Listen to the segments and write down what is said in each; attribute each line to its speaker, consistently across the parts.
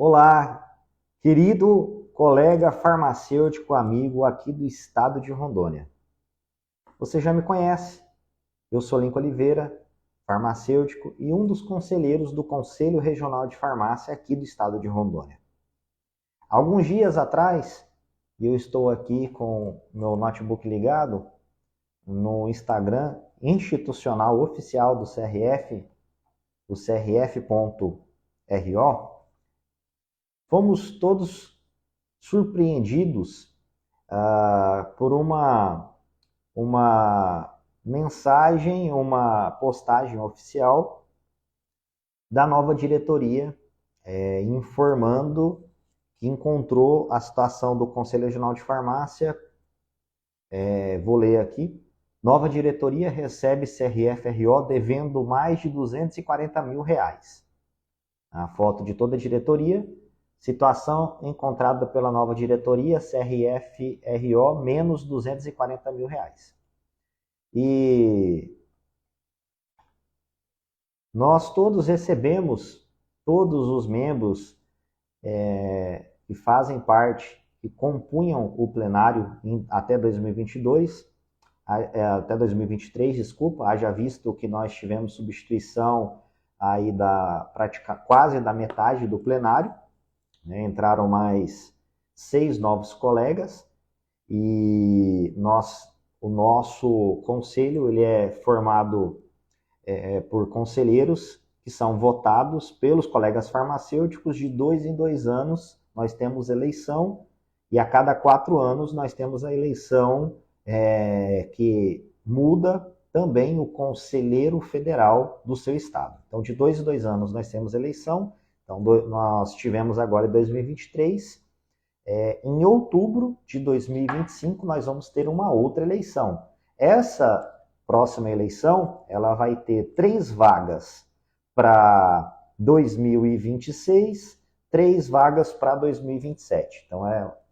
Speaker 1: Olá, querido colega farmacêutico amigo aqui do estado de Rondônia. Você já me conhece, eu sou Lincoln Oliveira, farmacêutico e um dos conselheiros do Conselho Regional de Farmácia aqui do estado de Rondônia. Alguns dias atrás, eu estou aqui com meu notebook ligado no Instagram institucional oficial do CRF, o crf.ro. Fomos todos surpreendidos por uma mensagem, uma postagem oficial da nova diretoria informando que encontrou a situação do Conselho Regional de Farmácia. Vou ler aqui. Nova diretoria recebe CRF-RO devendo mais de R$ 240 mil. A foto de toda a diretoria. Situação encontrada pela nova diretoria, CRF-RO, menos R$ 240 mil. E nós todos recebemos, todos os membros que fazem parte, que compunham o plenário até 2022, até 2023, desculpa, haja visto que nós tivemos substituição aí quase da metade do plenário, né? Entraram mais 6 novos colegas e o nosso conselho ele é formado por conselheiros que são votados pelos colegas farmacêuticos. De 2 em 2 anos nós temos eleição e a cada 4 anos nós temos a eleição que muda também o conselheiro federal do seu estado. Então, de 2 em 2 anos nós temos eleição. Então, nós tivemos agora em 2023. Em outubro de 2025, nós vamos ter uma outra eleição. Essa próxima eleição, ela vai ter 3 vagas para 2026, 3 vagas para 2027. Então,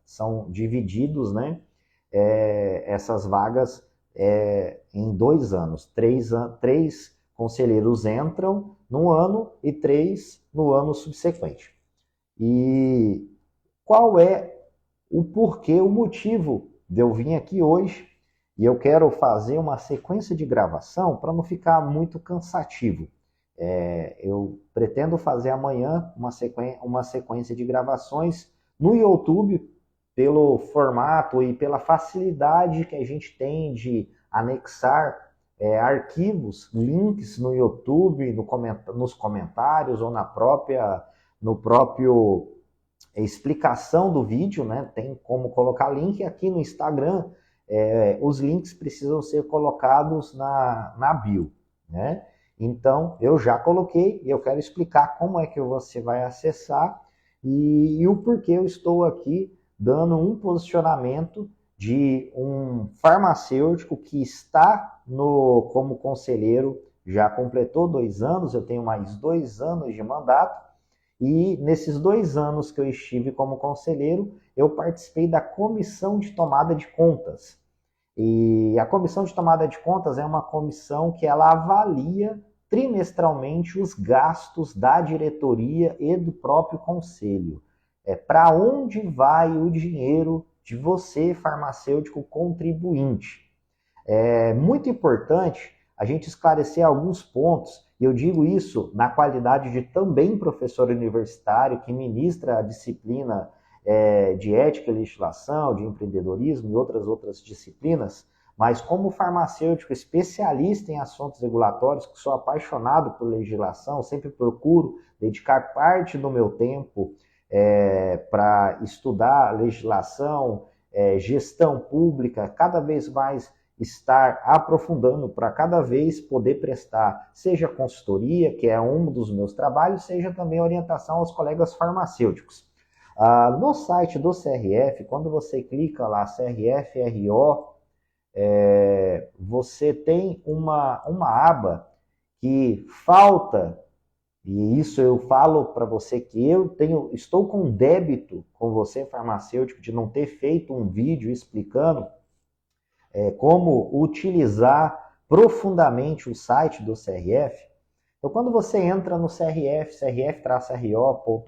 Speaker 1: são divididos, né, essas vagas em 2 anos. 3 conselheiros entram num ano e 3 no ano subsequente. E qual é o porquê, o motivo de eu vir aqui hoje? E eu quero fazer uma sequência de gravação para não ficar muito cansativo. Eu pretendo fazer amanhã uma sequência de gravações no YouTube, pelo formato e pela facilidade que a gente tem de anexar arquivos, links no YouTube, nos comentários ou no próprio explicação do vídeo, né? Tem como colocar link aqui no Instagram. Os links precisam ser colocados na bio, né? Então, eu já coloquei e eu quero explicar como é que você vai acessar e o porquê eu estou aqui dando um posicionamento de um farmacêutico que está como conselheiro, já completou 2 anos, eu tenho mais 2 anos de mandato, e nesses 2 anos que eu estive como conselheiro, eu participei da comissão de tomada de contas. E a comissão de tomada de contas é uma comissão que ela avalia trimestralmente os gastos da diretoria e do próprio conselho. Para onde vai o dinheiro de você, farmacêutico contribuinte? É muito importante a gente esclarecer alguns pontos, e eu digo isso na qualidade de também professor universitário que ministra a disciplina de ética e legislação, de empreendedorismo e outras disciplinas, mas como farmacêutico especialista em assuntos regulatórios, que sou apaixonado por legislação, sempre procuro dedicar parte do meu tempo para estudar legislação, gestão pública, cada vez mais estar aprofundando para cada vez poder prestar, seja consultoria, que é um dos meus trabalhos, seja também orientação aos colegas farmacêuticos. No site do CRF, quando você clica lá, CRF-RO, você tem uma aba que falta, e isso eu falo para você que estou com débito com você, farmacêutico, de não ter feito um vídeo explicando como utilizar profundamente o site do CRF. Então, quando você entra no CRF, crf-ro.org.br,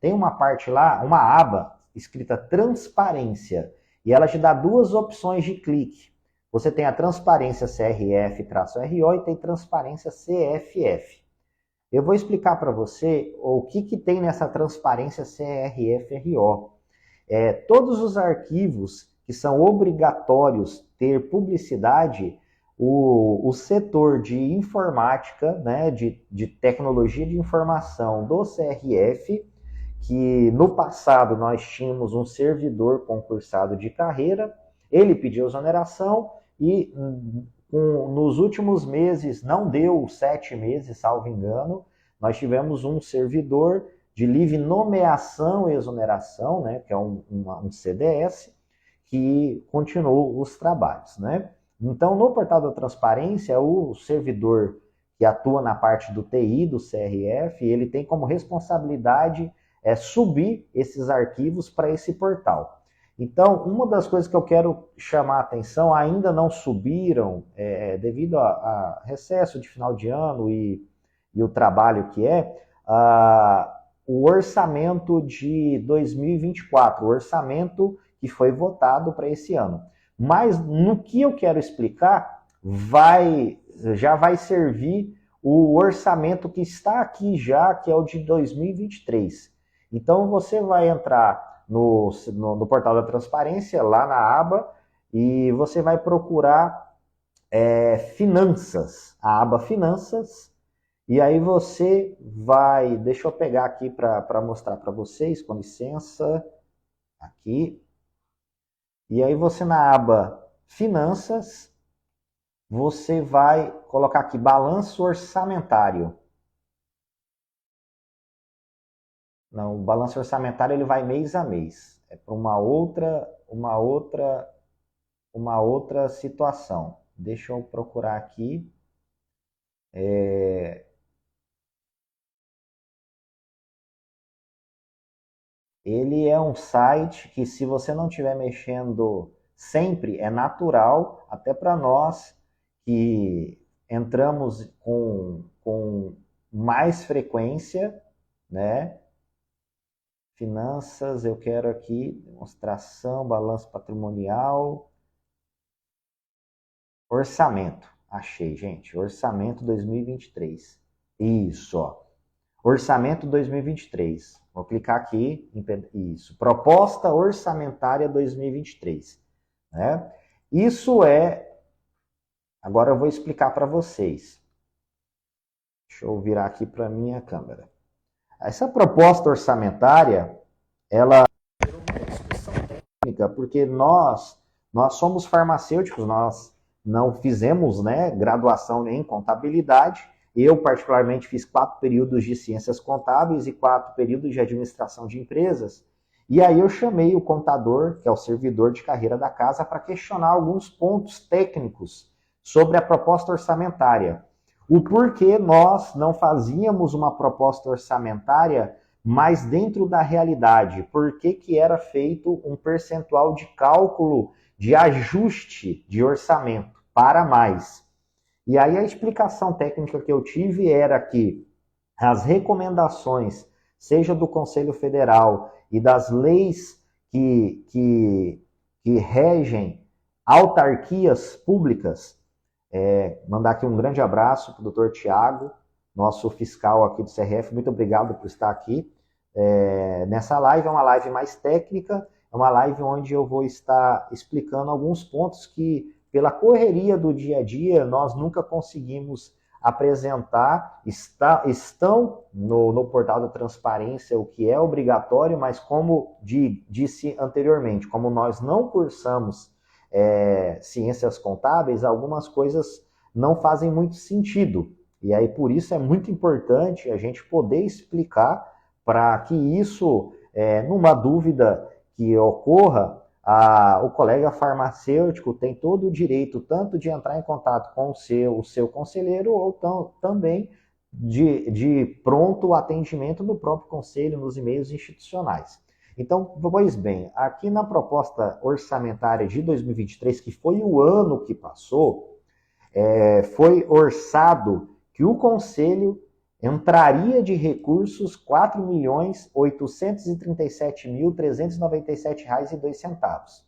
Speaker 1: tem uma parte lá, uma aba escrita transparência, e ela te dá duas opções de clique. Você tem a transparência CRF-RO e tem transparência CFF. Eu vou explicar para você o que tem nessa transparência CRF-RO. Todos os arquivos que são obrigatórios ter publicidade, o setor de informática, né, de tecnologia de informação do CRF, que no passado nós tínhamos um servidor concursado de carreira, ele pediu exoneração e nos últimos meses, não deu 7 meses, salvo engano, nós tivemos um servidor de livre nomeação e exoneração, né, que é um CDS, que continuou os trabalhos, né? Então, no portal da transparência, o servidor que atua na parte do TI, do CRF, ele tem como responsabilidade subir esses arquivos para esse portal. Então, uma das coisas que eu quero chamar a atenção, ainda não subiram, devido a recesso de final de ano e o trabalho que o orçamento de 2024, o orçamento que foi votado para esse ano. Mas no que eu quero explicar, já vai servir o orçamento que está aqui já, que é o de 2023. Então você vai entrar no portal da transparência, lá na aba, e você vai procurar Finanças, a aba Finanças, e aí você vai, deixa eu pegar aqui para mostrar para vocês, com licença, aqui. E aí você na aba Finanças, você vai colocar aqui balanço orçamentário. Não, o balanço orçamentário ele vai mês a mês. É para uma outra situação. Deixa eu procurar aqui. Ele é um site que, se você não estiver mexendo sempre, é natural, até para nós que entramos com mais frequência, né? Finanças, eu quero aqui, demonstração, balanço patrimonial, orçamento. Achei, gente, orçamento 2023. Isso, ó. Orçamento 2023. Vou clicar aqui, isso, proposta orçamentária 2023. Né? Isso agora eu vou explicar para vocês. Deixa eu virar aqui para a minha câmera. Essa proposta orçamentária, ela é uma discussão técnica, porque nós somos farmacêuticos, nós não fizemos, né, graduação em contabilidade. Eu, particularmente, fiz 4 períodos de ciências contábeis e 4 períodos de administração de empresas. E aí eu chamei o contador, que é o servidor de carreira da casa, para questionar alguns pontos técnicos sobre a proposta orçamentária. O porquê nós não fazíamos uma proposta orçamentária mais dentro da realidade. Por que era feito um percentual de cálculo de ajuste de orçamento para mais. E aí a explicação técnica que eu tive era que as recomendações, seja do Conselho Federal e das leis que regem autarquias públicas, mandar aqui um grande abraço para o doutor Tiago, nosso fiscal aqui do CRF, muito obrigado por estar aqui nessa live. É uma live mais técnica, é uma live onde eu vou estar explicando alguns pontos que, pela correria do dia a dia, nós nunca conseguimos apresentar. Estão no portal da transparência o que é obrigatório, mas como disse anteriormente, como nós não cursamos ciências contábeis, algumas coisas não fazem muito sentido. E aí, por isso, é muito importante a gente poder explicar para que isso, numa dúvida que ocorra, o colega farmacêutico tem todo o direito tanto de entrar em contato com o seu conselheiro ou também de pronto atendimento no próprio conselho, nos e-mails institucionais. Então, pois bem, aqui na proposta orçamentária de 2023, que foi o ano que passou, foi orçado que o Conselho entraria de recursos R$ 4.837.397,02.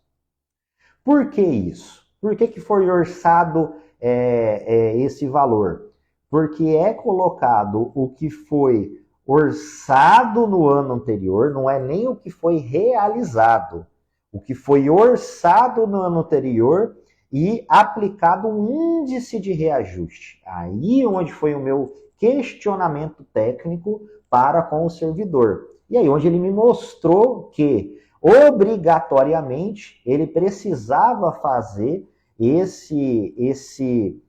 Speaker 1: Por que isso? Por que foi orçado esse valor? Porque é colocado o que foi orçado no ano anterior, não é nem o que foi realizado. O que foi orçado no ano anterior e aplicado um índice de reajuste. Aí onde foi o meu questionamento técnico para com o servidor. E aí onde ele me mostrou que obrigatoriamente ele precisava fazer esse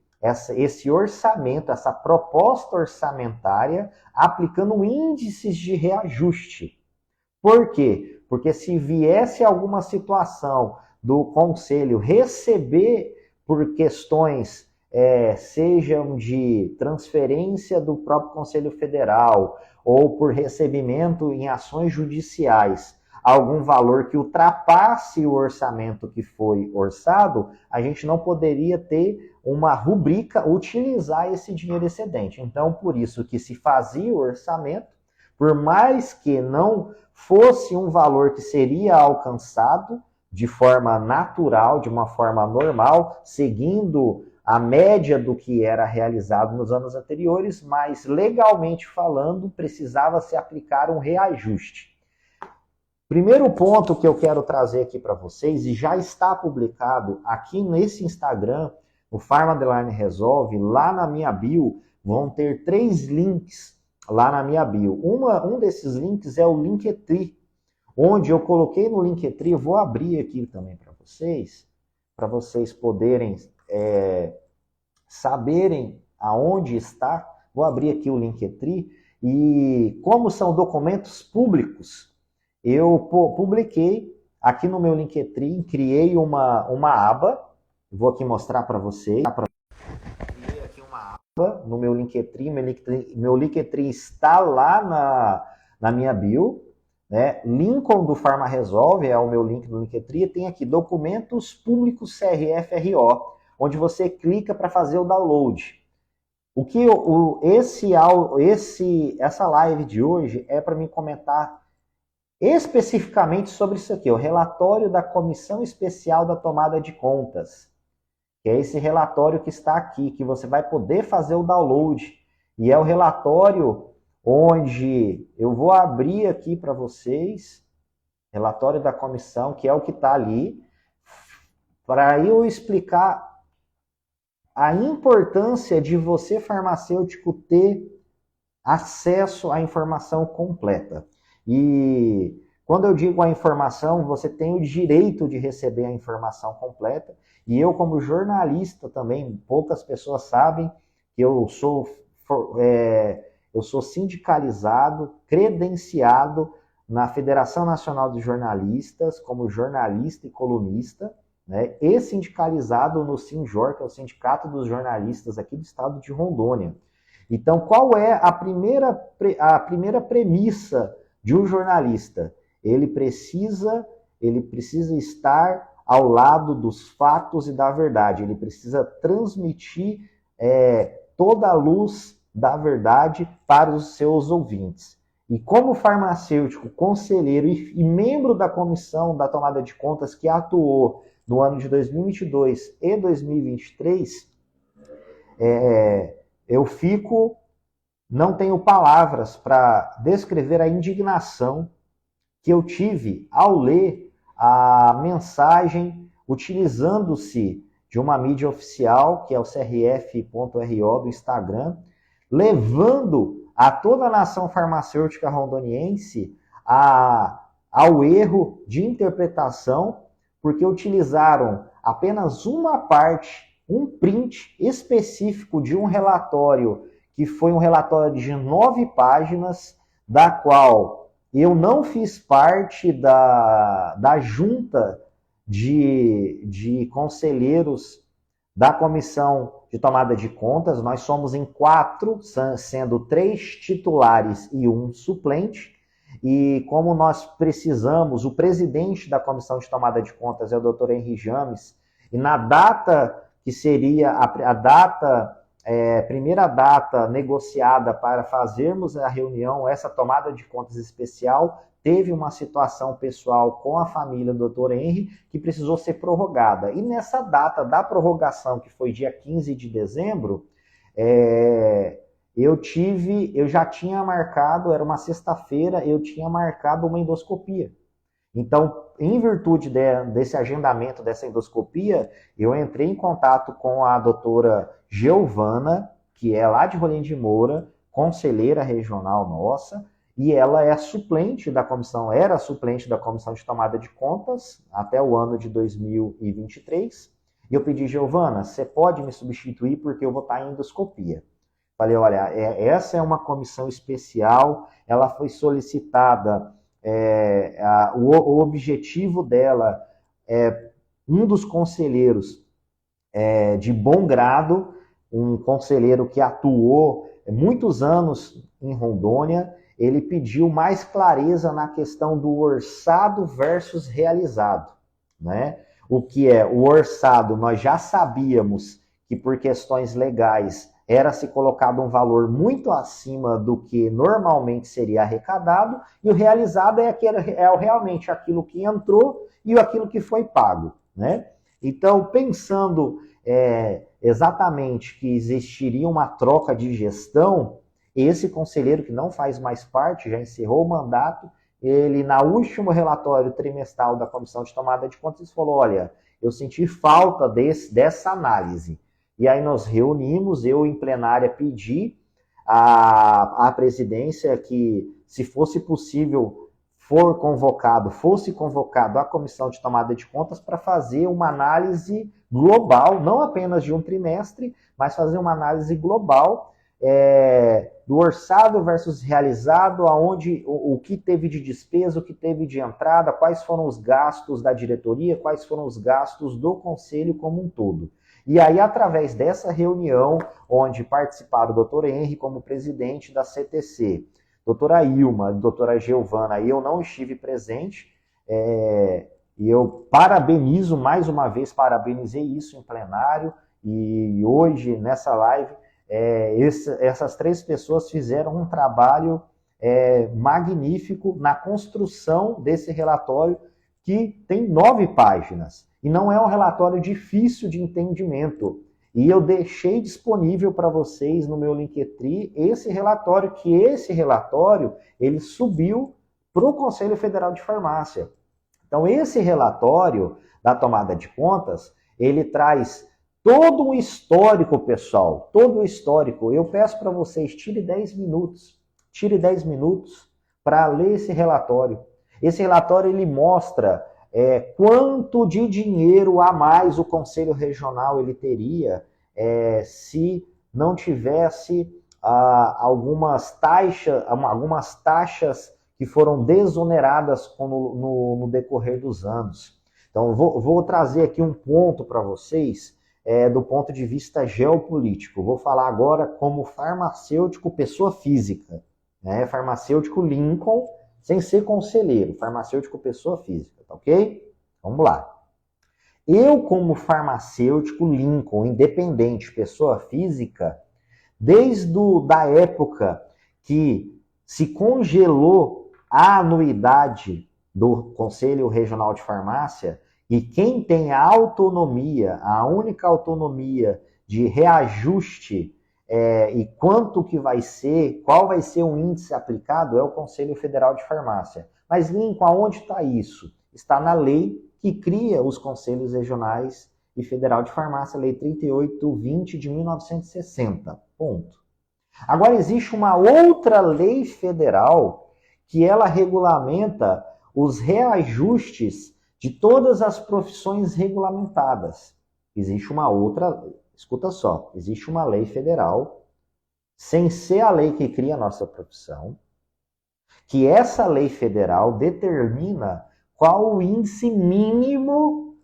Speaker 1: orçamento, essa proposta orçamentária, aplicando índices de reajuste. Por quê? Porque se viesse alguma situação do Conselho receber por questões, sejam de transferência do próprio Conselho Federal ou por recebimento em ações judiciais, algum valor que ultrapasse o orçamento que foi orçado, a gente não poderia ter uma rubrica, utilizar esse dinheiro excedente. Então, por isso que se fazia o orçamento, por mais que não fosse um valor que seria alcançado de forma natural, de uma forma normal, seguindo a média do que era realizado nos anos anteriores, mas legalmente falando, precisava se aplicar um reajuste. Primeiro ponto que eu quero trazer aqui para vocês, e já está publicado aqui nesse Instagram, o Pharma_Resolve, lá na minha bio, vão ter 3 links lá na minha bio. Um desses links é o Linktree, onde eu coloquei no Linktree, eu vou abrir aqui também para vocês poderem saberem aonde está. Vou abrir aqui o Linktree, e como são documentos públicos, eu publiquei aqui no meu Linktree, criei uma aba, vou aqui mostrar para vocês. Criei aqui uma aba no meu Linktree, meu Linktree está lá na minha bio, né? Lincoln do Pharma_Resolve é o meu link do Linktree, tem aqui documentos públicos CRF-RO, onde você clica para fazer o download. Essa live de hoje é para me comentar especificamente sobre isso aqui, o relatório da Comissão Especial da Tomada de Contas, que é esse relatório que está aqui, que você vai poder fazer o download, e é o relatório onde eu vou abrir aqui para vocês, relatório da comissão, que é o que está ali, para eu explicar a importância de você, farmacêutico, ter acesso à informação completa. E quando eu digo a informação, você tem o direito de receber a informação completa. E eu, como jornalista também, poucas pessoas sabem que eu sou sindicalizado, credenciado na Federação Nacional de Jornalistas, como jornalista e colunista, né? E sindicalizado no Sinjor, que é o Sindicato dos Jornalistas aqui do estado de Rondônia. Então, qual é a primeira premissa de um jornalista? Ele precisa estar ao lado dos fatos e da verdade. Ele precisa transmitir toda a luz da verdade para os seus ouvintes. E como farmacêutico, conselheiro e membro da comissão da tomada de contas que atuou no ano de 2022 e 2023, eu não tenho palavras para descrever a indignação que eu tive ao ler a mensagem utilizando-se de uma mídia oficial, que é o crf.ro do Instagram, levando a toda a nação farmacêutica rondoniense ao erro de interpretação, porque utilizaram apenas uma parte, um print específico de um relatório, que foi um relatório de 9 páginas, da qual eu não fiz parte da junta de conselheiros da comissão de tomada de contas. Nós somos em 4, sendo 3 titulares e 1 suplente. E como nós precisamos, o presidente da comissão de tomada de contas é o Dr. Henri James, e na data que seria a data primeira data negociada para fazermos a reunião, essa tomada de contas especial, teve uma situação pessoal com a família do Dr. Henry que precisou ser prorrogada. E nessa data da prorrogação, que foi dia 15 de dezembro, eu já tinha marcado, era uma sexta-feira, eu tinha marcado uma endoscopia. Então, em virtude desse agendamento, dessa endoscopia, eu entrei em contato com a doutora Giovana, que é lá de Rolim de Moura, conselheira regional nossa, e ela é suplente da comissão, era suplente da comissão de tomada de contas até o ano de 2023. E eu pedi, Giovana, você pode me substituir porque eu vou estar em endoscopia. Falei, olha, essa é uma comissão especial, ela foi solicitada... o objetivo dela é um dos conselheiros de bom grado, um conselheiro que atuou muitos anos em Rondônia, ele pediu mais clareza na questão do orçado versus realizado, né? O que é o orçado, nós já sabíamos que por questões legais era se colocado um valor muito acima do que normalmente seria arrecadado, e o realizado é realmente aquilo que entrou e aquilo que foi pago, né? Então, pensando exatamente que existiria uma troca de gestão, esse conselheiro que não faz mais parte, já encerrou o mandato, ele, na último relatório trimestral da Comissão de Tomada de Contas, falou, olha, eu senti falta dessa análise. E aí nós reunimos, eu em plenária pedi à presidência que, se fosse possível, fosse convocado a comissão de tomada de contas para fazer uma análise global, não apenas de um trimestre, mas fazer uma análise global do orçado versus realizado, aonde o que teve de despesa, o que teve de entrada, quais foram os gastos da diretoria, quais foram os gastos do conselho como um todo. E aí, através dessa reunião, onde participaram o Dr. Henry como presidente da CTC, doutora Ilma, doutora Giovana, eu não estive presente, e eu parabenizo, mais uma vez, parabenizei isso em plenário, e hoje, nessa live, essas três pessoas fizeram um trabalho magnífico na construção desse relatório, que tem 9 páginas. E não é um relatório difícil de entendimento. E eu deixei disponível para vocês no meu Linktree esse relatório, ele subiu para o Conselho Federal de Farmácia. Então, esse relatório da tomada de contas, ele traz todo o histórico, pessoal, todo o histórico. Eu peço para vocês, tire 10 minutos para ler esse relatório. Esse relatório, ele mostra quanto de dinheiro a mais o Conselho Regional ele teria se não tivesse algumas taxas que foram desoneradas no decorrer dos anos. Então, vou trazer aqui um ponto para vocês do ponto de vista geopolítico. Vou falar agora como farmacêutico pessoa física, né? Farmacêutico Lincoln, sem ser conselheiro, farmacêutico pessoa física, tá ok? Vamos lá. Eu, como farmacêutico Lincoln, independente, pessoa física, desde da época que se congelou a anuidade do Conselho Regional de Farmácia, e quem tem a autonomia, a única autonomia de reajuste e quanto que vai ser, qual vai ser o índice aplicado, é o Conselho Federal de Farmácia. Mas, Lincoln, aonde está isso? Está na lei que cria os Conselhos Regionais e Federal de Farmácia, Lei 3820 de 1960. Ponto. Agora, existe uma outra lei federal que ela regulamenta os reajustes de todas as profissões regulamentadas. Existe uma outra, escuta só, existe uma lei federal, sem ser a lei que cria a nossa profissão, que essa lei federal determina qual o índice mínimo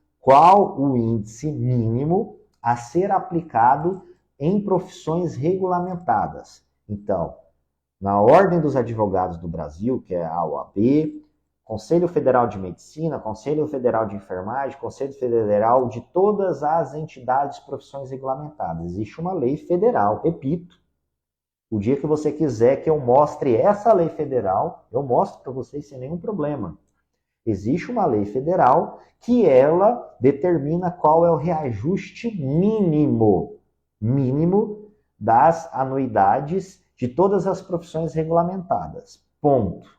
Speaker 1: a ser aplicado em profissões regulamentadas. Então, na Ordem dos Advogados do Brasil, que é a OAB, Conselho Federal de Medicina, Conselho Federal de Enfermagem, Conselho Federal de todas as entidades de profissões regulamentadas. Existe uma lei federal, repito. O dia que você quiser que eu mostre essa lei federal, eu mostro para vocês sem nenhum problema. Existe uma lei federal que ela determina qual é o reajuste mínimo das anuidades de todas as profissões regulamentadas. Ponto.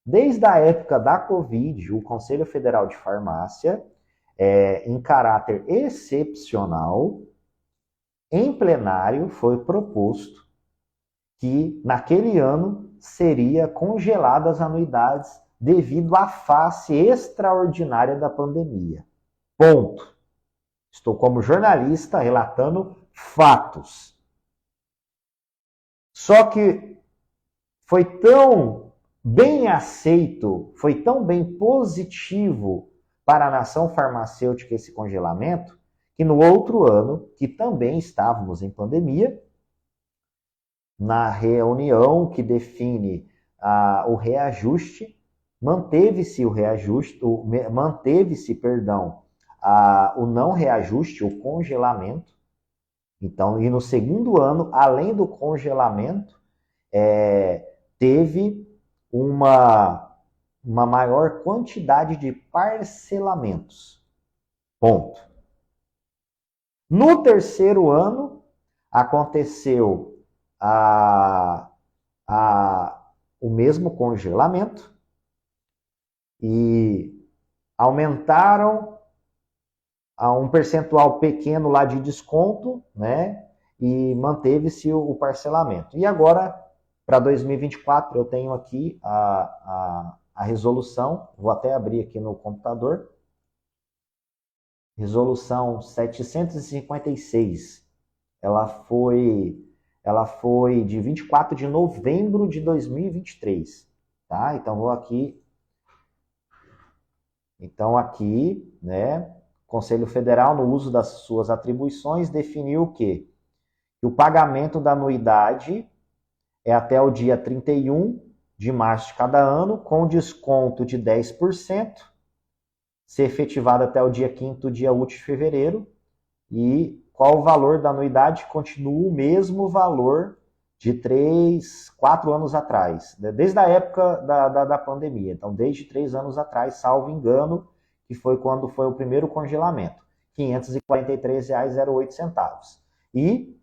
Speaker 1: Desde a época da Covid, o Conselho Federal de Farmácia, em caráter excepcional, em plenário, foi proposto que naquele ano seria congeladas as anuidades devido à face extraordinária da pandemia. Ponto. Estou como jornalista relatando fatos. Só que foi tão bem aceito, foi tão bem positivo para a nação farmacêutica esse congelamento, que no outro ano, que também estávamos em pandemia, na reunião que define o reajuste, manteve-se o não reajuste, o congelamento. Então, e no segundo ano, além do congelamento, teve uma maior quantidade de parcelamentos. Ponto. No terceiro ano, aconteceu o mesmo congelamento e aumentaram a um percentual pequeno lá de desconto, né? E manteve-se o parcelamento. E agora, para 2024, eu tenho aqui a resolução, vou até abrir aqui no computador, resolução 756. Ela foi de 24 de novembro de 2023, tá? Então, vou aqui. Então, aqui, né, o Conselho Federal, no uso das suas atribuições, definiu o quê? Que o pagamento da anuidade é até o dia 31 de março de cada ano, com desconto de 10%, ser efetivado até o dia 5º dia útil de fevereiro, e qual o valor da anuidade? Continua o mesmo valor de 4 anos atrás, desde a época da pandemia. Então, desde 3 anos atrás, salvo engano, que foi quando foi o primeiro congelamento, R$ 543,08. E,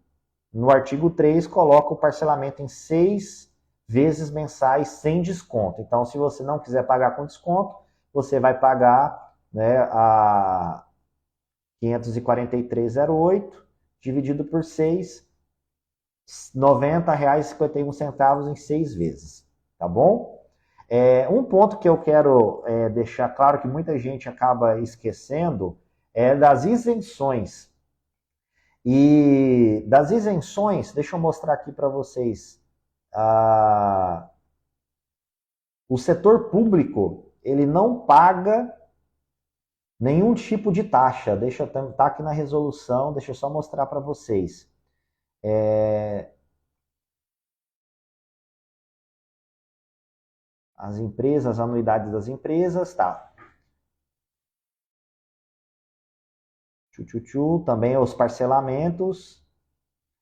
Speaker 1: no artigo 3, coloca o parcelamento em 6 vezes mensais sem desconto. Então, se você não quiser pagar com desconto, você vai pagar, né, a 543,08 dividido por 6, R$ 90,51 em 6 vezes, tá bom? Um ponto que eu quero deixar claro, que muita gente acaba esquecendo, é das isenções. E das isenções, deixa eu mostrar aqui para vocês. O setor público, ele não paga nenhum tipo de taxa. Deixa eu estar aqui na resolução, deixa eu só mostrar para vocês. As empresas, as anuidades das empresas, tá. Também os parcelamentos.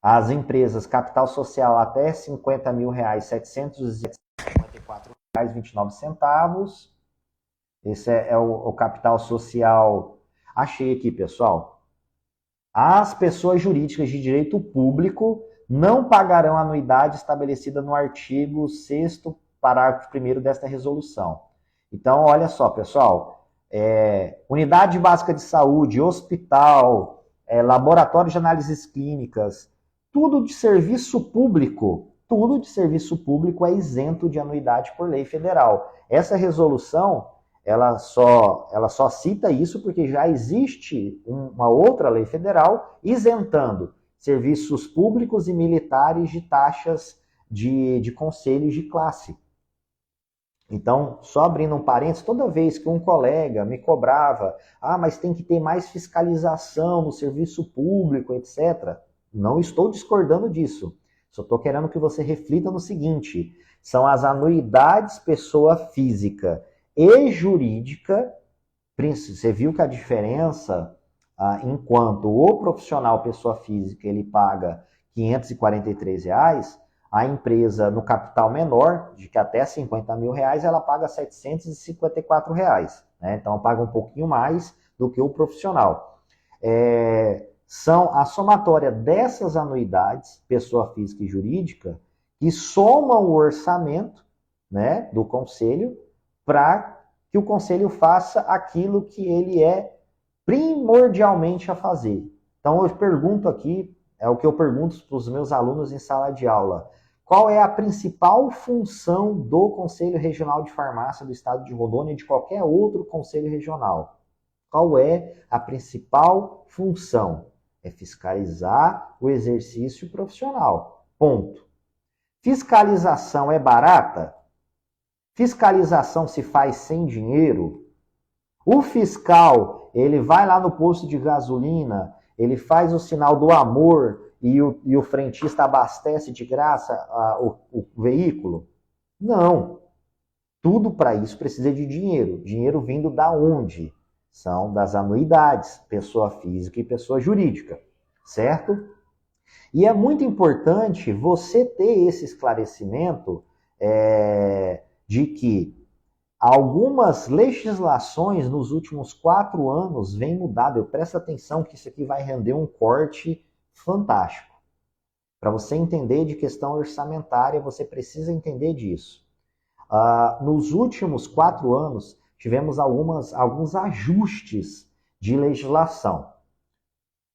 Speaker 1: As empresas, capital social até R$ 50.000, R$ 754,29. Esse é o capital social. Achei aqui, pessoal. As pessoas jurídicas de direito público não pagarão a anuidade estabelecida no artigo 6º, parágrafo 1º desta resolução. Então, olha só, pessoal. Unidade básica de saúde, hospital, laboratório de análises clínicas, tudo de serviço público é isento de anuidade por lei federal. Essa resolução, ela só cita isso porque já existe uma outra lei federal isentando serviços públicos e militares de taxas de conselhos de classe. Então, só abrindo um parênteses, toda vez que um colega me cobrava, mas tem que ter mais fiscalização no serviço público, etc., não estou discordando disso. Só estou querendo que você reflita no seguinte: são as anuidades pessoa física e jurídica. Você viu que a diferença, enquanto o profissional pessoa física ele paga R$ 543, a empresa no capital menor, de que até R$ 50 mil, ela paga R$ 754. Né? Então paga um pouquinho mais do que o profissional. São a somatória dessas anuidades, pessoa física e jurídica, que somam o orçamento, né, do conselho para que o conselho faça aquilo que ele é primordialmente a fazer. Então eu pergunto aqui, é o que eu pergunto para os meus alunos em sala de aula, qual é a principal função do Conselho Regional de Farmácia do Estado de Rondônia e de qualquer outro conselho regional? Qual é a principal função? É fiscalizar o exercício profissional. Ponto. Fiscalização é barata? Fiscalização se faz sem dinheiro? O fiscal, ele vai lá no posto de gasolina, ele faz o sinal do amor e o frentista abastece de graça o veículo? Não. Tudo para isso precisa de dinheiro. Dinheiro vindo da onde? São das anuidades, pessoa física e pessoa jurídica, certo? E é muito importante você ter esse esclarecimento de que algumas legislações nos últimos 4 anos vêm mudando. Presta atenção que isso aqui vai render um corte fantástico. Para você entender de questão orçamentária, você precisa entender disso. Nos últimos 4 anos, tivemos alguns ajustes de legislação.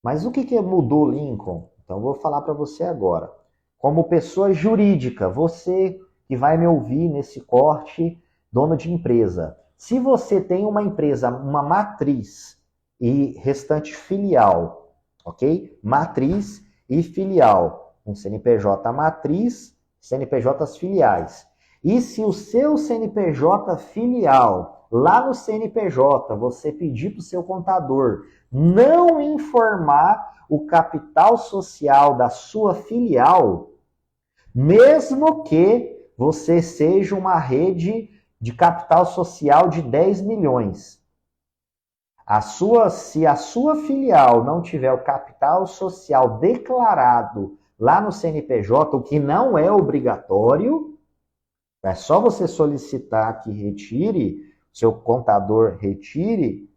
Speaker 1: Mas o que mudou, Lincoln? Então, eu vou falar para você agora. Como pessoa jurídica, você que vai me ouvir nesse corte, dono de empresa. Se você tem uma empresa, uma matriz e restante filial, ok? Matriz e filial. Um CNPJ matriz, CNPJs filiais. E se o seu CNPJ filial, lá no CNPJ, você pedir para o seu contador não informar o capital social da sua filial, mesmo que você seja uma rede de capital social de 10 milhões. Se a sua filial não tiver o capital social declarado lá no CNPJ, o que não é obrigatório, é só você solicitar que retire, seu contador retire,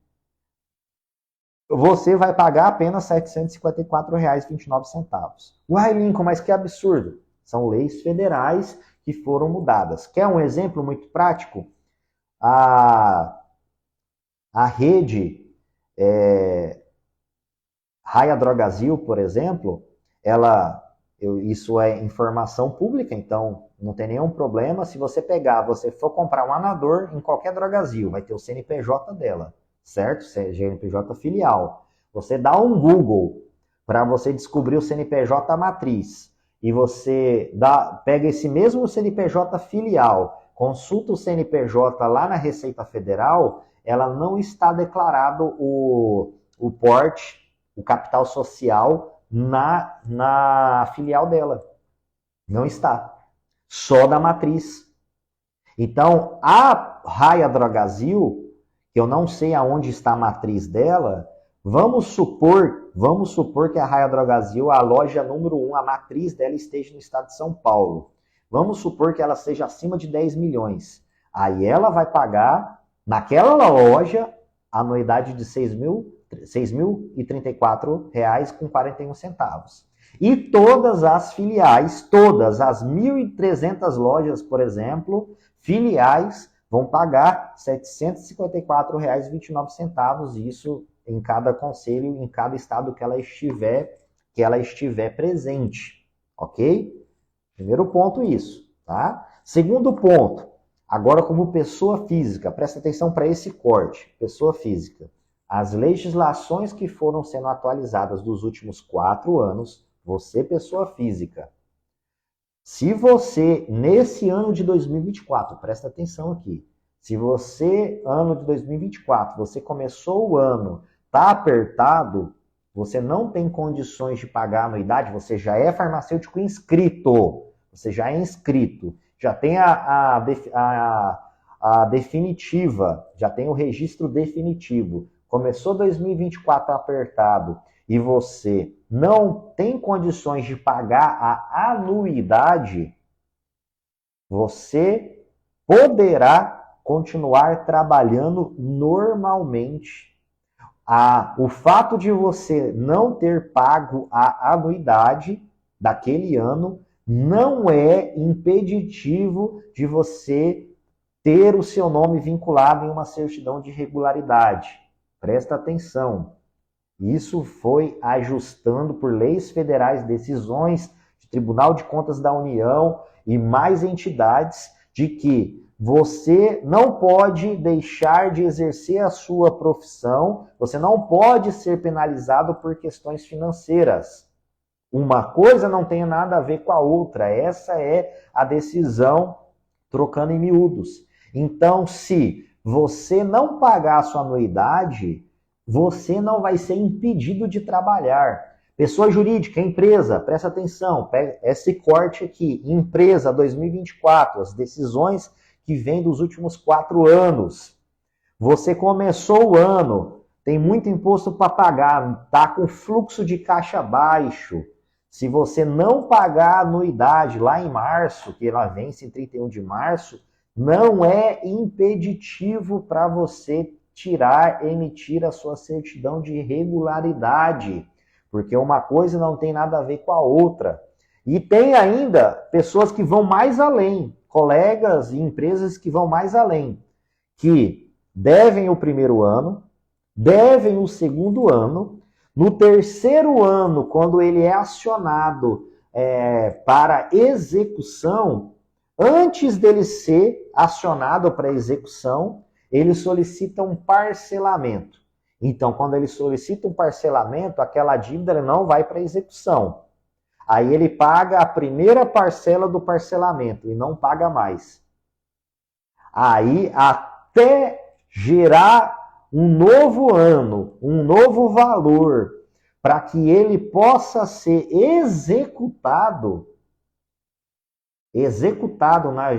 Speaker 1: você vai pagar apenas R$ 754,29. Uai, Lincoln, mas que absurdo. São leis federais que foram mudadas. Quer um exemplo muito prático? A rede Raia Drogazil, por exemplo, isso é informação pública, então não tem nenhum problema. Se você for comprar um anador em qualquer Drogazil, vai ter o CNPJ dela, certo? CNPJ filial. Você dá um Google para você descobrir o CNPJ matriz e você pega esse mesmo CNPJ filial, consulta o CNPJ lá na Receita Federal, ela não está declarado o porte, o capital social na filial dela. Não está. Só da matriz. Então, a Raia Drogazil, que eu não sei aonde está a matriz dela, vamos supor que a Raia Drogazil, a loja número 1, a matriz dela esteja no estado de São Paulo. Vamos supor que ela seja acima de 10 milhões. Aí ela vai pagar, naquela loja, a anuidade de R$ 6.034,41. E todas as filiais, todas as 1.300 lojas, por exemplo, filiais, vão pagar R$ 754,29, isso em cada conselho, em cada estado que ela estiver presente, ok? Primeiro ponto, isso, tá? Segundo ponto, agora como pessoa física, presta atenção para esse corte, pessoa física. As legislações que foram sendo atualizadas dos últimos 4 anos, você, pessoa física, se você, nesse ano de 2024, presta atenção aqui, se você, ano de 2024, você começou o ano, está apertado, você não tem condições de pagar a anuidade, você já é farmacêutico inscrito, você já é inscrito, já tem a definitiva, já tem o registro definitivo. Começou 2024 apertado e você não tem condições de pagar a anuidade, você poderá continuar trabalhando normalmente. O fato de você não ter pago a anuidade daquele ano não é impeditivo de você ter o seu nome vinculado em uma certidão de regularidade. Presta atenção. Isso foi ajustando por leis federais, decisões de Tribunal de Contas da União e mais entidades de que você não pode deixar de exercer a sua profissão, você não pode ser penalizado por questões financeiras. Uma coisa não tem nada a ver com a outra. Essa é a decisão, trocando em miúdos. Então, se você não pagar a sua anuidade, você não vai ser impedido de trabalhar. Pessoa jurídica, empresa, presta atenção, pega esse corte aqui, empresa 2024, as decisões que vêm dos últimos 4 anos. Você começou o ano, tem muito imposto para pagar, está com fluxo de caixa baixo. Se você não pagar a anuidade lá em março, que ela vence em 31 de março, não é impeditivo para você emitir a sua certidão de regularidade, porque uma coisa não tem nada a ver com a outra. E tem ainda pessoas que vão mais além, colegas e empresas que vão mais além, que devem o primeiro ano, devem o segundo ano, no terceiro ano, quando ele é acionado para execução, antes dele ser acionado para execução, ele solicita um parcelamento. Então, quando ele solicita um parcelamento, aquela dívida não vai para execução. Aí ele paga a primeira parcela do parcelamento e não paga mais. Aí, até gerar um novo ano, um novo valor, para que ele possa ser executado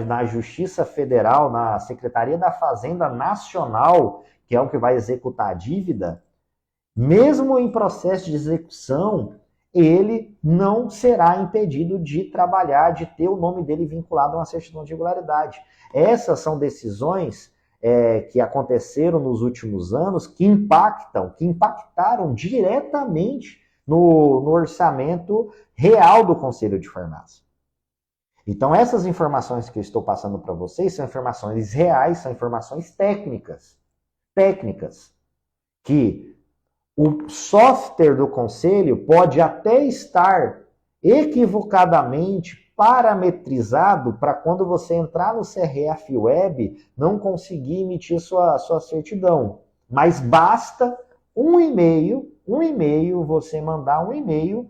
Speaker 1: na Justiça Federal, na Secretaria da Fazenda Nacional, que é o que vai executar a dívida, mesmo em processo de execução, ele não será impedido de trabalhar, de ter o nome dele vinculado a uma certidão de regularidade. Essas são decisões que aconteceram nos últimos anos que impactaram diretamente no orçamento real do Conselho de Farmácia. Então, essas informações que eu estou passando para vocês são informações reais, são informações técnicas. Que o software do Conselho pode até estar equivocadamente parametrizado para quando você entrar no CRF Web não conseguir emitir sua certidão. Mas basta um e-mail, você mandar um e-mail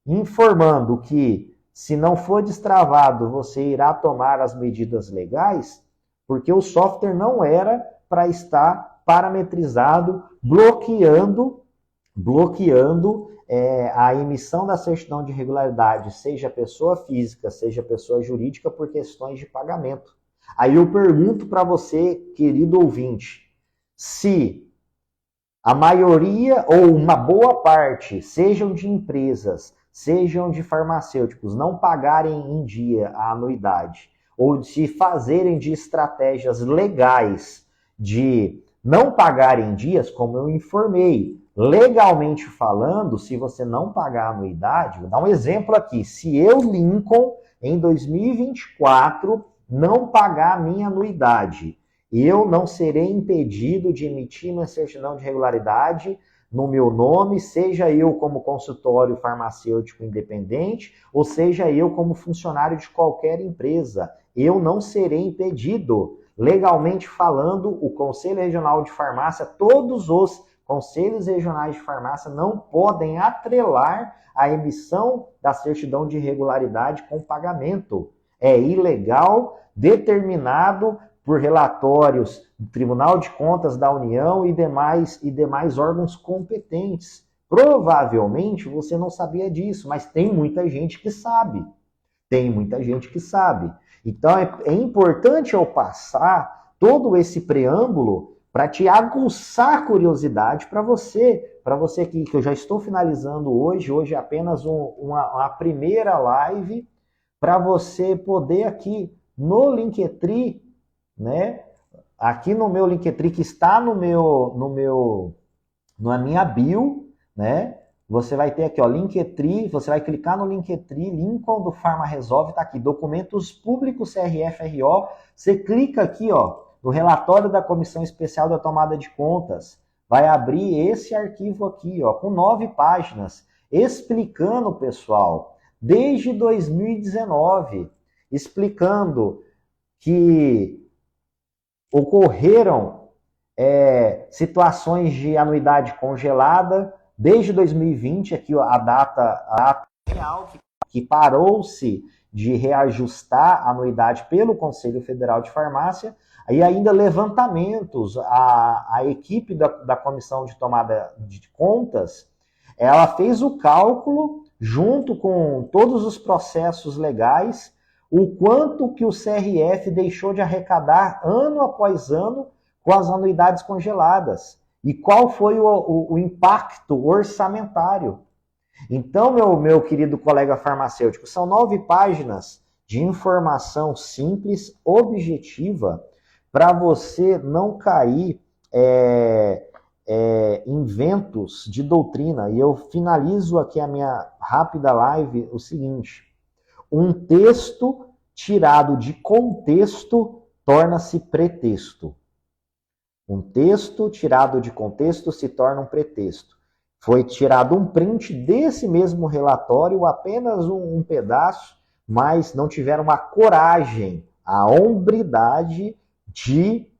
Speaker 1: informando que se não for destravado, você irá tomar as medidas legais, porque o software não era para estar parametrizado, bloqueando a emissão da certidão de regularidade, seja pessoa física, seja pessoa jurídica, por questões de pagamento. Aí eu pergunto para você, querido ouvinte, se a maioria ou uma boa parte, sejam de empresas, sejam de farmacêuticos, não pagarem em dia a anuidade, ou se fazerem de estratégias legais de não pagarem em dias, como eu informei, legalmente falando, se você não pagar a anuidade, vou dar um exemplo aqui, se eu, Lincoln, em 2024, não pagar a minha anuidade, eu não serei impedido de emitir uma certidão de regularidade no meu nome, seja eu como consultório farmacêutico independente, ou seja eu como funcionário de qualquer empresa. Eu não serei impedido. Legalmente falando, o Conselho Regional de Farmácia, todos os Conselhos Regionais de Farmácia não podem atrelar a emissão da certidão de regularidade com pagamento. É ilegal, determinado por relatórios do Tribunal de Contas da União e demais órgãos competentes. Provavelmente você não sabia disso, mas tem muita gente que sabe. Então é importante eu passar todo esse preâmbulo para te aguçar a curiosidade para você que eu já estou finalizando hoje é apenas uma primeira live para você poder aqui no Linktree, né? Aqui no meu Linktree que está na minha bio, né? Você vai ter aqui, ó, Linktree, você vai clicar no Linktree, Lincoln do Pharma Resolve, tá aqui, documentos públicos CRF-RO, você clica aqui, ó, no relatório da Comissão Especial da Tomada de Contas, vai abrir esse arquivo aqui, ó, com 9 páginas, explicando, pessoal, desde 2019, explicando que ocorreram situações de anuidade congelada, desde 2020, aqui a data real, que parou-se de reajustar a anuidade pelo Conselho Federal de Farmácia, e ainda levantamentos, a equipe da Comissão de Tomada de Contas, ela fez o cálculo, junto com todos os processos legais, o quanto que o CRF deixou de arrecadar ano após ano com as anuidades congeladas. E qual foi o impacto orçamentário. Então, meu querido colega farmacêutico, são 9 páginas de informação simples, objetiva, para você não cair em ventos de doutrina. E eu finalizo aqui a minha rápida live o seguinte: um texto tirado de contexto torna-se pretexto. Um texto tirado de contexto se torna um pretexto. Foi tirado um print desse mesmo relatório, apenas um pedaço, mas não tiveram a coragem, a hombridade de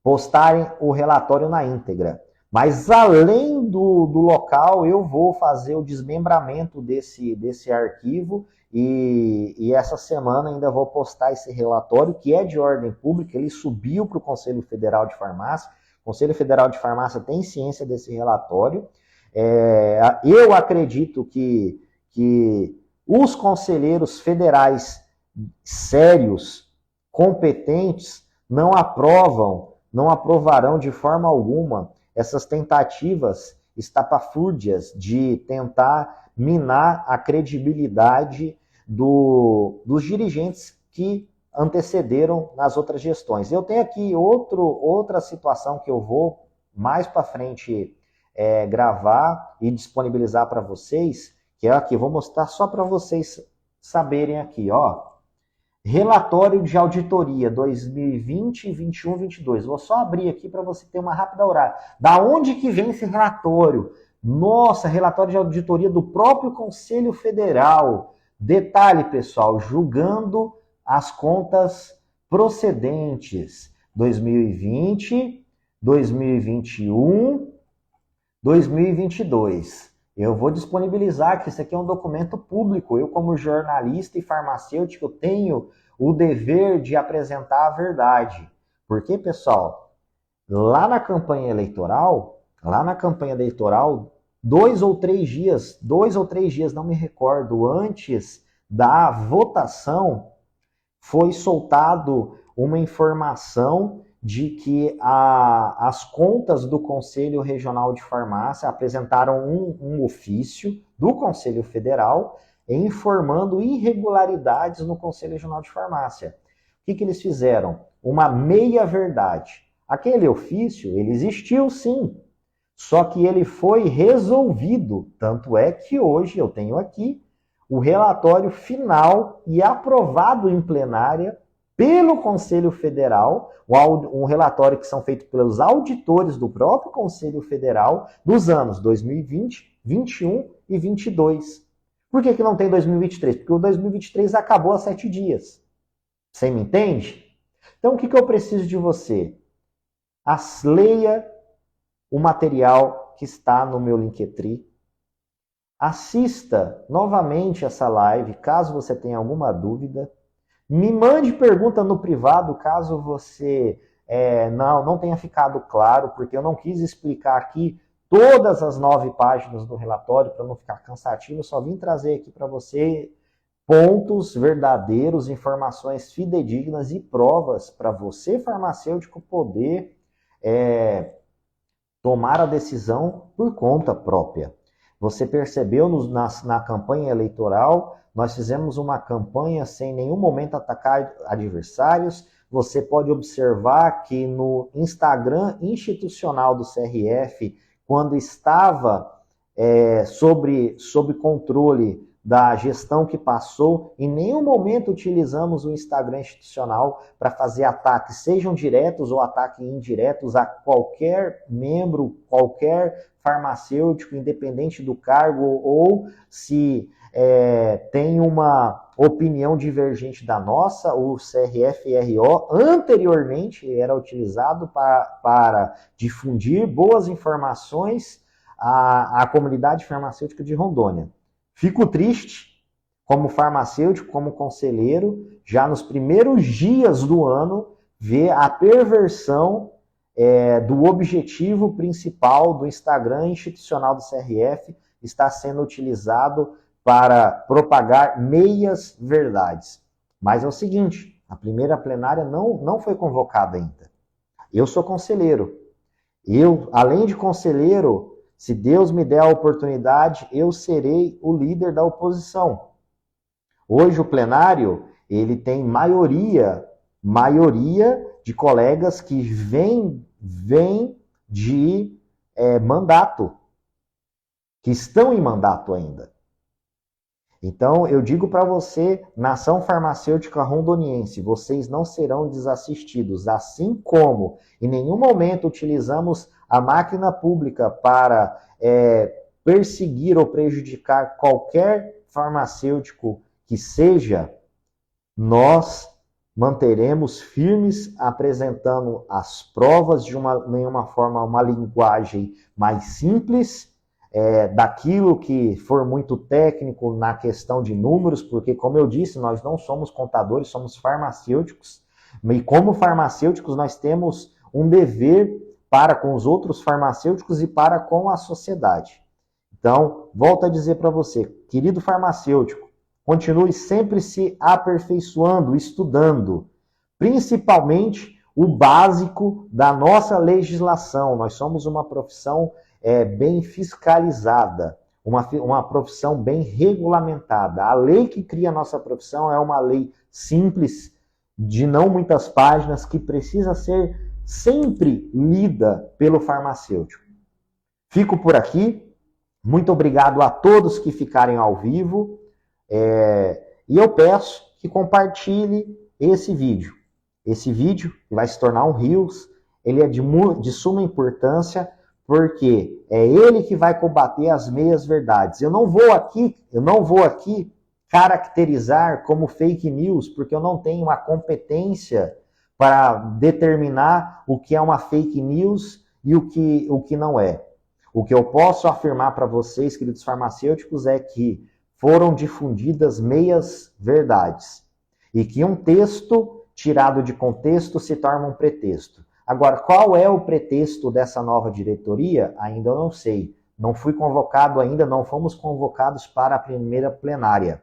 Speaker 1: postarem o relatório na íntegra. Mas além do local, eu vou fazer o desmembramento desse arquivo e essa semana ainda vou postar esse relatório, que é de ordem pública, ele subiu para o Conselho Federal de Farmácia. O Conselho Federal de Farmácia tem ciência desse relatório. Eu acredito que os conselheiros federais sérios, competentes, não aprovarão de forma alguma essas tentativas estapafúrdias de tentar minar a credibilidade dos dirigentes que antecederam nas outras gestões. Eu tenho aqui outra situação que eu vou mais para frente gravar e disponibilizar para vocês, que é aqui, vou mostrar só para vocês saberem aqui, ó. Relatório de auditoria 2020, 21, 22. Vou só abrir aqui para você ter uma rápida olhada. Da onde que vem esse relatório? Nossa, relatório de auditoria do próprio Conselho Federal. Detalhe, pessoal, julgando as contas procedentes 2020, 2021, 2022. Eu vou disponibilizar, que isso aqui é um documento público. Eu, como jornalista e farmacêutico, tenho o dever de apresentar a verdade. Porque, pessoal, lá na campanha eleitoral, 2 ou 3 dias, não me recordo, antes da votação, foi soltado uma informação de que as contas do Conselho Regional de Farmácia apresentaram um ofício do Conselho Federal informando irregularidades no Conselho Regional de Farmácia. O que eles fizeram? Uma meia-verdade. Aquele ofício, ele existiu sim, só que ele foi resolvido. Tanto é que hoje eu tenho aqui o relatório final e aprovado em plenária pelo Conselho Federal, um relatório que são feitos pelos auditores do próprio Conselho Federal dos anos 2020, 21 e 22. Por que não tem 2023? Porque o 2023 acabou há 7 dias. Você me entende? Então, o que eu preciso de você? Leia o material que está no meu Linktree. Assista novamente essa live, caso você tenha alguma dúvida. Me mande pergunta no privado, caso você não tenha ficado claro, porque eu não quis explicar aqui todas as 9 páginas do relatório, para não ficar cansativo. Eu só vim trazer aqui para você pontos verdadeiros, informações fidedignas e provas para você, farmacêutico, poder tomar a decisão por conta própria. Você percebeu na campanha eleitoral, nós fizemos uma campanha sem em nenhum momento atacar adversários. Você pode observar que no Instagram institucional do CRF, quando estava sob controle da gestão que passou, em nenhum momento utilizamos o Instagram institucional para fazer ataques, sejam diretos ou ataques indiretos a qualquer membro, qualquer farmacêutico, independente do cargo, ou se tem uma opinião divergente da nossa. O CRF-RO anteriormente era utilizado para difundir boas informações à comunidade farmacêutica de Rondônia. Fico triste, como farmacêutico, como conselheiro, já nos primeiros dias do ano, ver a perversão do objetivo principal do Instagram institucional do CRF está sendo utilizado para propagar meias verdades. Mas é o seguinte, a primeira plenária não foi convocada ainda. Eu sou conselheiro. Eu, além de conselheiro, se Deus me der a oportunidade, eu serei o líder da oposição. Hoje o plenário, ele tem maioria de colegas que vêm de mandato, que estão em mandato ainda. Então, eu digo para você, nação farmacêutica rondoniense, vocês não serão desassistidos, assim como em nenhum momento utilizamos a máquina pública para perseguir ou prejudicar qualquer farmacêutico que seja, nós manteremos firmes apresentando as provas de nenhuma forma, uma linguagem mais simples, daquilo que for muito técnico na questão de números, porque, como eu disse, nós não somos contadores, somos farmacêuticos, e como farmacêuticos nós temos um dever para com os outros farmacêuticos e para com a sociedade. Então, volto a dizer para você, querido farmacêutico, continue sempre se aperfeiçoando, estudando, principalmente o básico da nossa legislação. Nós somos uma profissão bem fiscalizada, uma profissão bem regulamentada. A lei que cria a nossa profissão é uma lei simples, de não muitas páginas, que precisa ser sempre lida pelo farmacêutico. Fico por aqui. Muito obrigado a todos que ficarem ao vivo. E eu peço que compartilhe esse vídeo. Esse vídeo vai se tornar um Reels. Ele é de suma importância, porque é ele que vai combater as meias-verdades. Eu não vou aqui caracterizar como fake news, porque eu não tenho a competência para determinar o que é uma fake news e o que não é. O que eu posso afirmar para vocês, queridos farmacêuticos, é que foram difundidas meias-verdades e que um texto tirado de contexto se torna um pretexto. Agora, qual é o pretexto dessa nova diretoria? Ainda eu não sei. Não fui convocado ainda, não fomos convocados para a primeira plenária.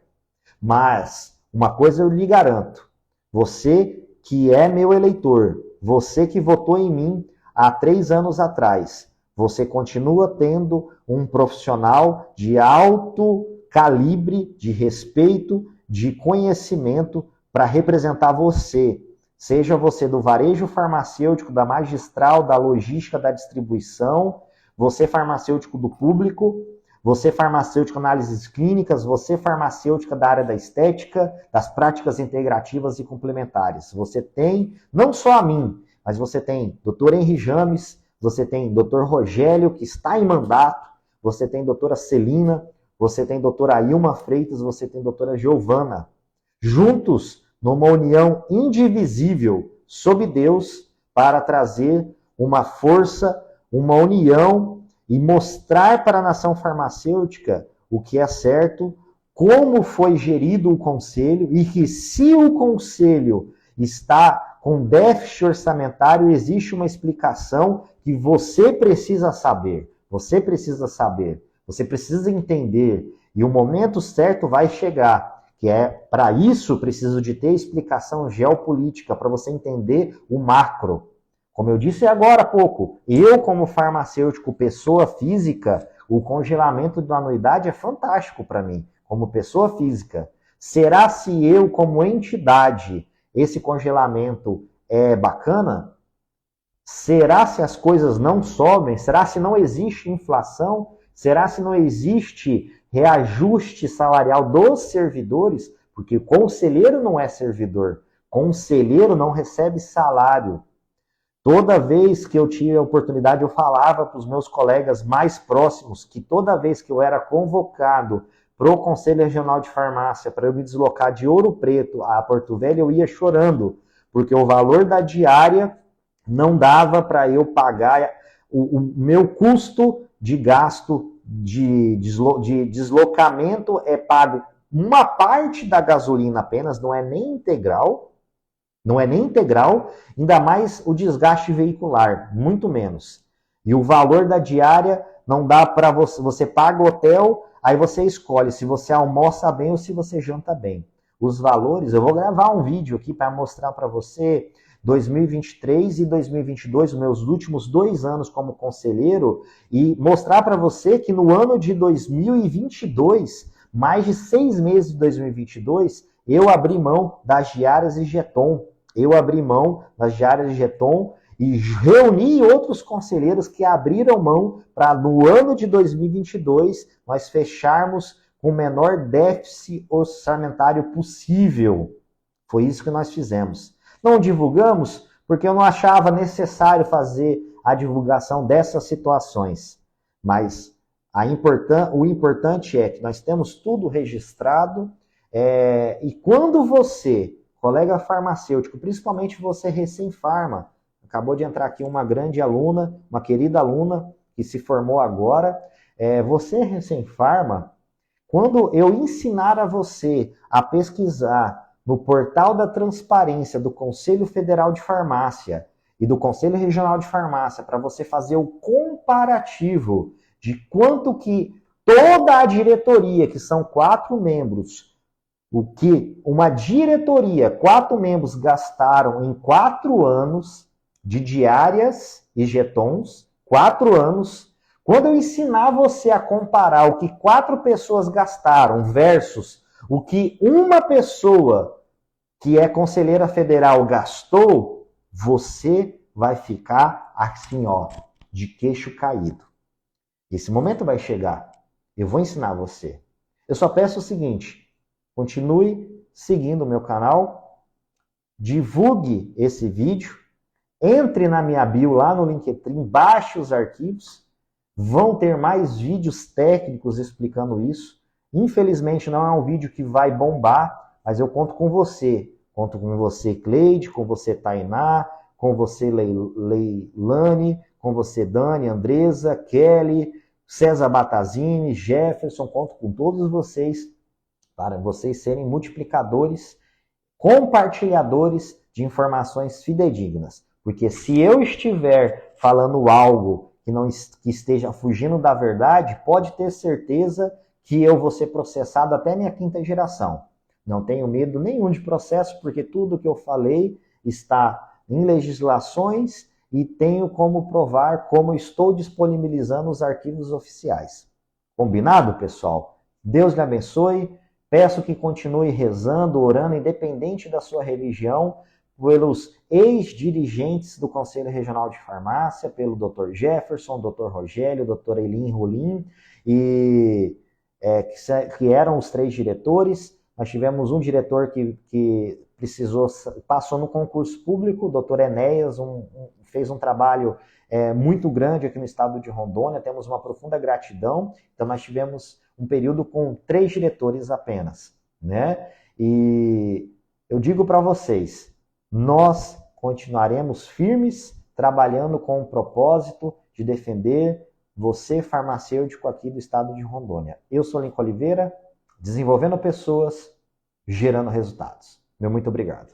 Speaker 1: Mas, uma coisa eu lhe garanto. Você que é meu eleitor, você que votou em mim há 3 anos atrás, você continua tendo um profissional de alto calibre, de respeito, de conhecimento para representar você. Seja você do varejo farmacêutico, da magistral, da logística, da distribuição, você farmacêutico do público, você farmacêutico análises clínicas, você farmacêutica da área da estética, das práticas integrativas e complementares. Você tem, não só a mim, mas você tem Dr. Henri James, você tem Dr. Rogério, que está em mandato, você tem doutora Celina, você tem doutora Ilma Freitas, você tem doutora Giovana. Juntos, numa união indivisível sob Deus, para trazer uma força, uma união e mostrar para a nação farmacêutica o que é certo, como foi gerido o conselho e que se o conselho está com déficit orçamentário, existe uma explicação que você precisa saber. Você precisa saber, você precisa entender. E o momento certo vai chegar, que é para isso preciso de ter explicação geopolítica, para você entender o macro. Como eu disse agora há pouco, eu como farmacêutico, pessoa física, o congelamento da anuidade é fantástico para mim, como pessoa física. Será se eu, como entidade, esse congelamento é bacana? Será se as coisas não sobem? Será se não existe inflação? Será se não existe reajuste salarial dos servidores? Porque conselheiro não é servidor. Conselheiro não recebe salário. Toda vez que eu tinha a oportunidade, eu falava para os meus colegas mais próximos que toda vez que eu era convocado para o Conselho Regional de Farmácia, para eu me deslocar de Ouro Preto a Porto Velho, eu ia chorando, porque o valor da diária não dava para eu pagar o meu custo de gasto de deslocamento é pago uma parte da gasolina apenas, não é nem integral, ainda mais o desgaste veicular, muito menos. E o valor da diária não dá para você paga o hotel, aí você escolhe se você almoça bem ou se você janta bem. Os valores, eu vou gravar um vídeo aqui para mostrar para você 2023 e 2022, os meus últimos 2 anos como conselheiro, e mostrar para você que no ano de 2022, mais de 6 meses de 2022, eu abri mão das diárias e jeton. Eu abri mão das diárias de jeton e reuni outros conselheiros que abriram mão para, no ano de 2022, nós fecharmos com o menor déficit orçamentário possível. Foi isso que nós fizemos. Não divulgamos porque eu não achava necessário fazer a divulgação dessas situações. Mas o importante é que nós temos tudo registrado e quando você, colega farmacêutico, principalmente você recém-farma, acabou de entrar aqui uma grande aluna, uma querida aluna que se formou agora, você recém-farma, quando eu ensinar a você a pesquisar no portal da transparência do Conselho Federal de Farmácia e do Conselho Regional de Farmácia para você fazer o comparativo de quanto que toda a diretoria, que são 4 membros, o que uma diretoria, 4 membros gastaram em 4 anos de diárias e jetons, 4 anos. Quando eu ensinar você a comparar o que 4 pessoas gastaram versus o que uma pessoa que é conselheira federal gastou, você vai ficar assim, ó, de queixo caído. Esse momento vai chegar. Eu vou ensinar você. Eu só peço o seguinte: continue seguindo o meu canal, divulgue esse vídeo, entre na minha bio lá no Linktree, baixe os arquivos, vão ter mais vídeos técnicos explicando isso. Infelizmente não é um vídeo que vai bombar, mas eu conto com você. Conto com você, Cleide, com você, Tainá, com você, Leilane, com você, Dani, Andresa, Kelly, César Batazini, Jefferson, conto com todos vocês para vocês serem multiplicadores, compartilhadores de informações fidedignas. Porque se eu estiver falando algo que esteja fugindo da verdade, pode ter certeza que eu vou ser processado até minha 5ª geração. Não tenho medo nenhum de processo, porque tudo que eu falei está em legislações e tenho como provar, como estou disponibilizando os arquivos oficiais. Combinado, pessoal? Deus lhe abençoe. Peço que continue rezando, orando, independente da sua religião, pelos ex-dirigentes do Conselho Regional de Farmácia, pelo Dr. Jefferson, Dr. Rogério, Dr. Elin Rolim, que eram os 3 diretores. Nós tivemos um diretor que passou no concurso público, o Dr. Enéas, fez um trabalho muito grande aqui no estado de Rondônia, temos uma profunda gratidão. Então nós tivemos um período com 3 diretores apenas, né? E eu digo para vocês, nós continuaremos firmes, trabalhando com o propósito de defender você, farmacêutico aqui do estado de Rondônia. Eu sou Lincoln Oliveira, desenvolvendo pessoas, gerando resultados. Meu muito obrigado.